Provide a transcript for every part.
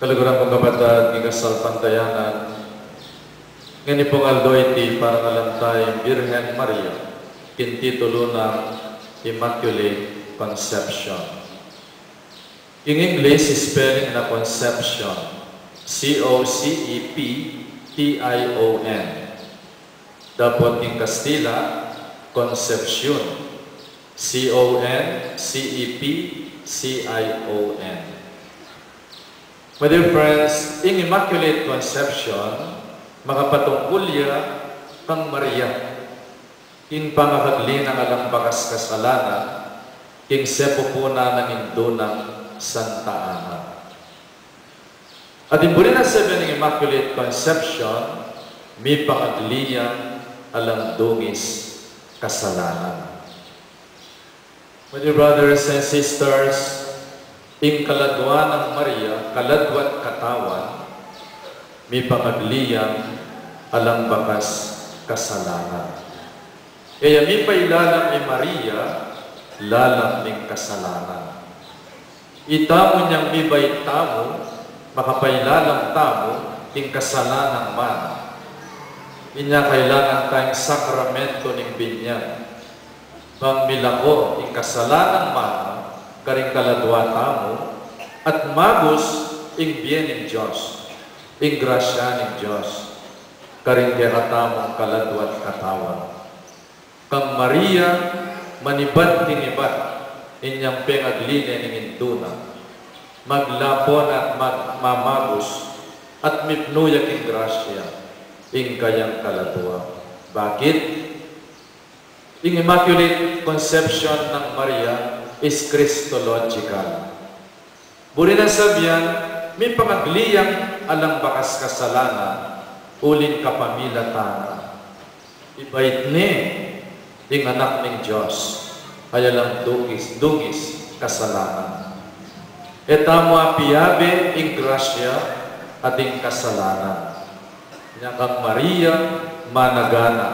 Kalugurang kong kapatid, gigasal pantayanan, ngayon pong aldoyti para nalantay Birhen Maria, kintitulo ng Immaculate Conception. In English, spelling na conception, C-O-C-E-P-T-I-O-N. Dapat in Kastila, conception, C-O-N-C-E-P-C-I-O-N. My dear friends, in Immaculate Conception, makapatungkulya kang Maria, king pangakagli ng alang bakas kasalanan, king sepupuna ng indunang Santa Ana. At imbuli na sabi ng Immaculate Conception, may pangagliya alang dungis kasalanan. My dear brothers and sisters, ing kaladwa ng Maria, kaladwat katawan, may pangagliyang alang bakas kasalanan. Kaya may pailalang ni Maria, lalang ning kasalanan. Itamo niyang may baitamo, makapailalang tamo, ing kasalanan man. Inya kailangan tayong sakramento ning binyag. Pangmilako ing kasalanan man, karing kaladwa tamo, at magos ing bien ing Diyos, ing grasya ning Diyos, karing katamong kaladwat katawan. Kang Maria, manibat tinibat, inyang pengagline ning induna, maglapon at magmamagos, at mipnuyak ing grasya, ing kayang kaladwa. Bakit? Ing Immaculate Conception ng Maria is Christological. Buri na sabihan, may pangagliyang alang bakas kasalanan, ulin kapamilatan. Ibait ni, ing anak ng Diyos, ay alang dungis kasalanan. Etamo apiabe ing grasya at ing kasalanan. Nyakang Maria, managana,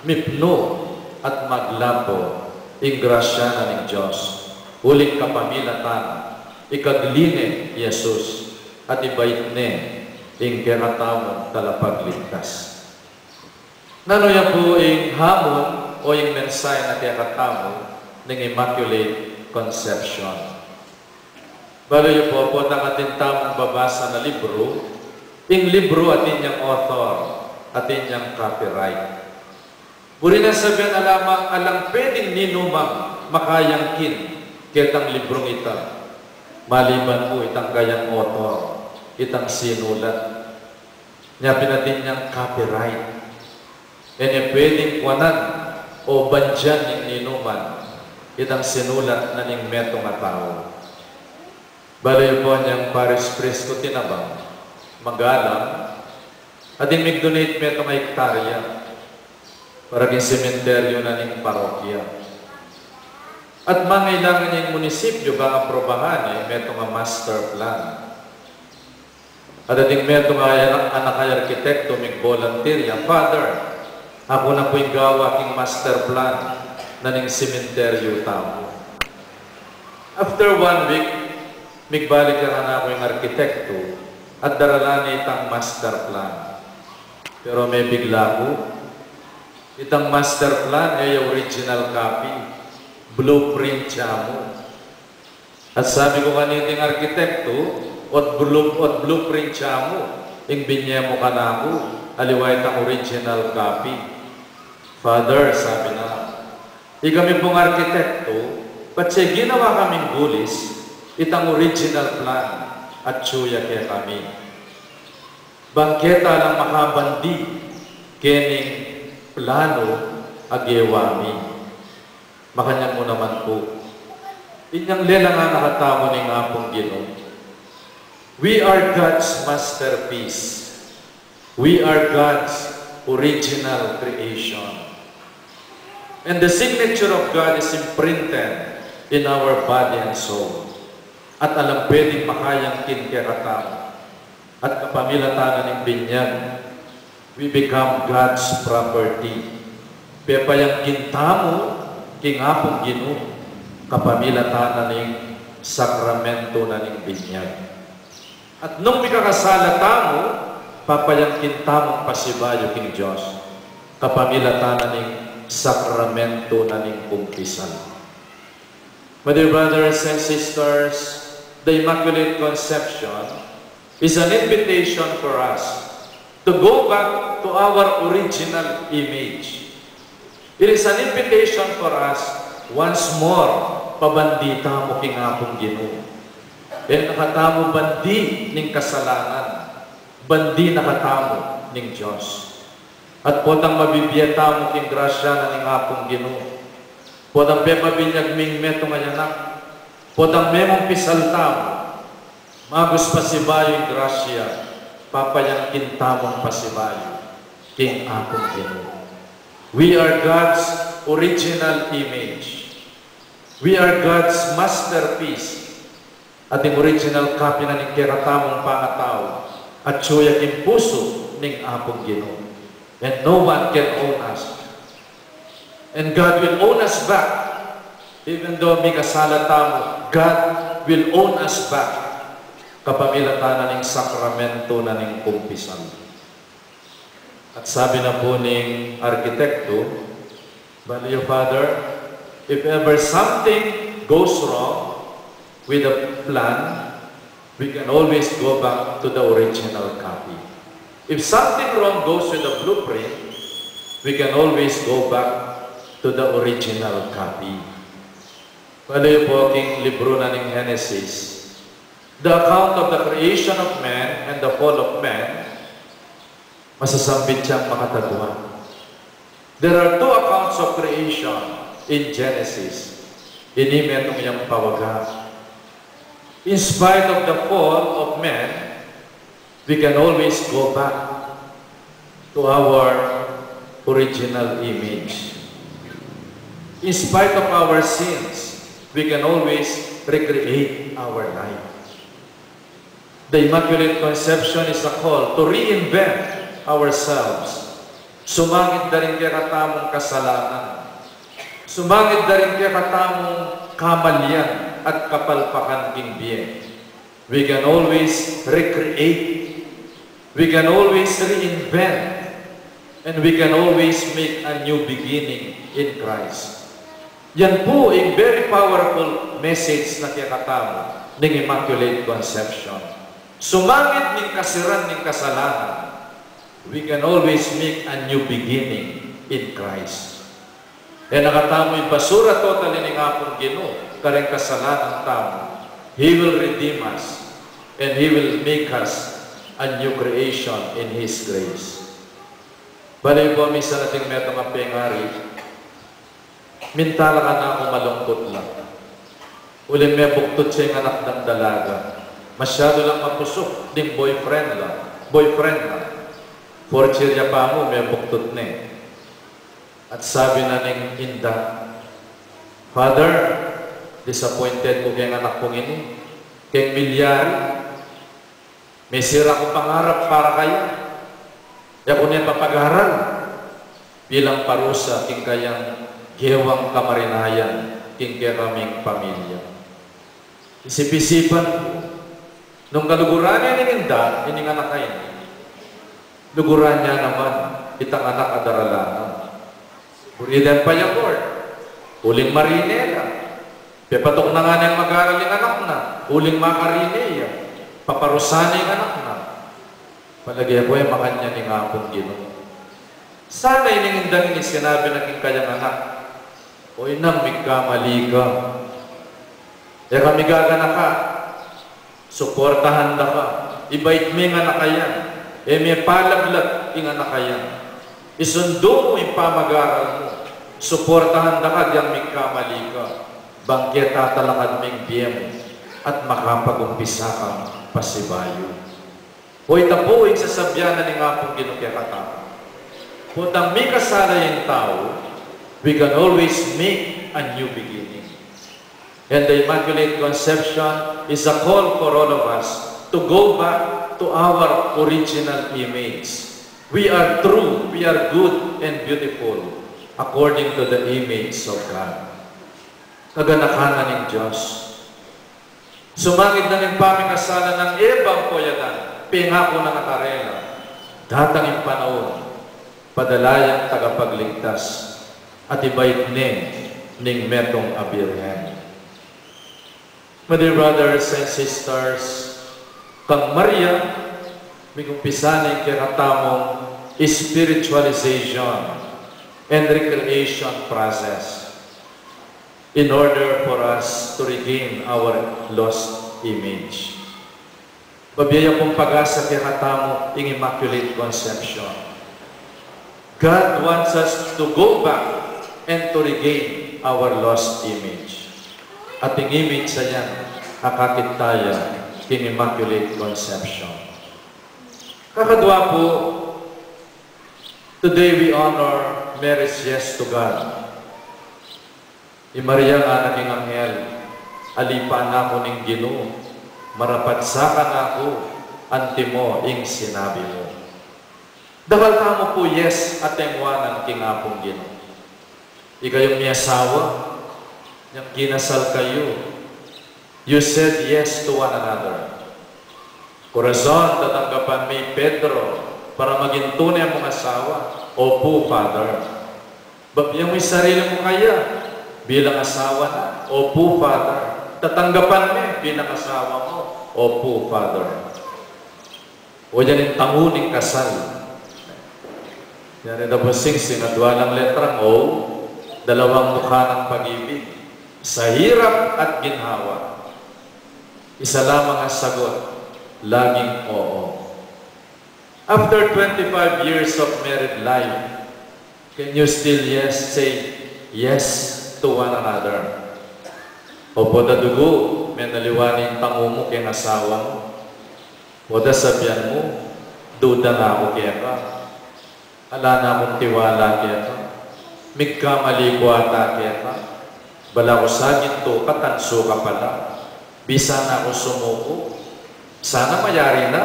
mipno, at maglapo, ing grasya na ng Diyos, uling kapamilatan, ikagline Yesus, at ibait ne, ing keratamon talapagligtas. Nanoya po ing hamon o ing mensahe na keratamon ng Immaculate Conception. Baloy po po ng ating tamang babasa na libro, ing libro atin niyang author, atin niyang copyright. Buri na sabihan alamang alang pwedeng ninumang makayangkin kitang librong ita. Maliban po itang gayang author, itang sinulat. Nyapin natin niyang copyright. E pwedeng kuwanan o bandyan yung ninuman, itang sinulat na ning metong atao. Baloy po niyang Paris Prisco tinabang, magalang, at imig-donate metong hektarya, para king sementeryo na ning parokya. At mangailangan yung munisipyo bang aprobahan meto nga master plan. At ating meto nga anak ay arkitekto mig volunteer, Father, ako na po'y gawa king master plan na ning sementeryo tamo. After 1 week, migbalik na ako yung arkitekto at daralani itang master plan. Pero may bigla ko, itang master plan ay original copy, blueprint siya mo. At sabi ko kaniting arkitekto, at blueprint siya mo, ing binye mo ka na ako, aliwa itang original copy. Father, sabi na, ikami pong arkitekto, ba't siya ginawa kaming gulis, itang original plan, at tsuya kaya kami. Bangketa lang makabandi, kening plano agewami. Makanya mo naman po. Inyang lela nga nakatamo ng apong Ginoo. We are God's masterpiece. We are God's original creation. And the signature of God is imprinted in our body and soul. At alam pwedeng makayang kinkeratamo. At kapamilatanan ng binyag, we become God's property. Pepayang gintamo, king apong Ginoo, kapamilatanan ng sakramento na ning binyag. At nung mikakasala tamo, papayangkin tamong pasibayo king Diyos, kapamilatanan ning sakramento na ning kumpisan. My dear brothers and sisters, the Immaculate Conception is an invitation for us to go back to our original image. It is an invitation for us once more, pabandita mo king akong Ginoo. E nakatamo bandi ning kasalanan, bandi nakatamo ning Diyos. At potang mabibiyata mo king grasya na ning akong Ginoo. Potang pepabinyag ming meto ngayanak, potang memong pisalta mo, magus pasibayo yung grasya, papayangkin tamong pasibayo king akong Ginoo. We are God's original image. We are God's masterpiece. At yung original copy na ning keratamong pangatao at suya king puso ning akong Ginoo. And no one can own us. And God will own us back. Even though may kasala tamo, God will own us back. Kapamilatanan ning sakramento na ning kumpisan. At sabi na po ning arkitekto, Value Father, if ever something goes wrong with the plan, we can always go back to the original copy. If something wrong goes with the blueprint, we can always go back to the original copy. Value po king libro na ning Genesis, the account of the creation of man and the fall of man, masasambit siyang makatagwa. There are two accounts of creation in Genesis. Inimetong iyang pawaga. In spite of the fall of man, we can always go back to our original image. In spite of our sins, we can always recreate our life. The Immaculate Conception is a call to reinvent ourselves. Sumangit na rin kaya katamong kasalanan. Sumangit na rin kaya katamong kamalyan at kapalpakan king bien. We can always recreate. We can always reinvent. And we can always make a new beginning in Christ. Yan po ang very powerful message na kaya katamo ng Immaculate Conception. Sumangit ng kasiran ng kasalanan, we can always make a new beginning in Christ. E nakatamo yung basura totally ng akong Ginoo, kareng kasalanan tamo. He will redeem us and He will make us a new creation in His grace. Balay po, minsan nating metong ang pengari, mintala ka na akong malungkot lang. Uling may buktot siya yung anak ng dalaga. Masyado lang mapusok, ding boyfriend lang. Porchirya pa mo, may buktot na eh. At sabi na ning Inda, Father, disappointed ko kayong anak kong ini. Kayong milyari, may sira ko pangarap para kayo. Kaya kung niya papag-aral, bilang parusa, king kayang gewang kamarinayan, king kaming pamilya. Isip-isipan, nung kaluguran niya ng Inda, ining anak kayo, luguran niya naman, itang anak adaralanan. Buridan pa niya, Lord. Uling marinela. Pepatok na nga niyang mag-aaral yung anak na. Uling makarineya. Paparusan yung anak na. Palagay ko yung makanya ni nga akong Ginoo. Sana iningindang ini sinabi na king kayang anak, o inang migkamali ka. E kami gagana ka. Suportahan na ka. Ibait mo yung anak kayan. E may palaglag yung anak kayan. Isundo mo yung pamag-aaral mo. Suportahan na ka diyang migkamali ka. Bangkit tatalakad ming biyem at makapag-umpisa kang pasibayo. Hoy tapuin sa sabyanan ng apong ginukirata. Kung may kasala yung tao, we can always make a new beginning. And the Immaculate Conception is a call for all of us to go back to our original image. We are true, we are good and beautiful according to the image of God. Kaganakanan ng Diyos. Sumangit na ng pamikasalan ng ebang poyadan, pingako na nakarela. Datang yung panahon, padalayang tagapagligtas, at ibait ning metong abirhen. My dear brothers and sisters, kang Maria, may kumpisaning kakatamong spiritualization and recreation process in order for us to regain our lost image. Pabiyaya pong pag-asa kakatamong ing Immaculate Conception. God wants us to go back and to regain our lost image. At ang image sa yan, akakit tayo king Immaculate Conception. Kakadwa po, today we honor Mary's yes to God. Maria nga naging anghel, alipan na ko ning Ginoo, marapatsakan ako, antimo ing sinabi mo. Dahil ka mo po yes at engwanan king apong Ginoo. Ikayong may asawa, yung kinasal kayo, you said yes to one another. Corazon, tatanggapan may Pedro para maging tunay ang mga asawa. Opo, Father. Babiyang may sarili mo kaya bilang asawa na. Opo, Father. Tatanggapan mo bilang asawa mo. Opo, Father. O yan yung tanguning kasal. Yan rin na po singsing at walang letrang O, dalawang mukha ng pag-ibig. Sa hirap at ginhawa, isa lamang ang sagot, laging oo. After 25 years of married life, can you still say yes to one another? Opo da dugo, may naliwaning tango mo kaya asawa mo. O da sabihan mo, duda na ako kaya ka. Ala na akong tiwala kaya ka. Migkamali ko ata kaya ka. Bala ko sa ginto, katanso ka pala. Bisa na ako sumuko. Sana mayari na.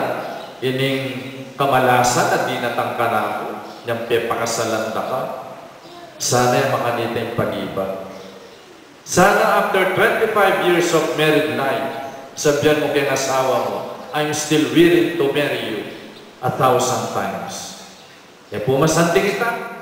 Ining kamalasan at di natangka na ako. Niyang pepakasalan na ka. Sana yung makanita yung pag-iba. Sana after 25 years of married life, sabihan mo kay asawa mo, I'm still willing to marry you 1,000 times. Kaya pumasanting kita.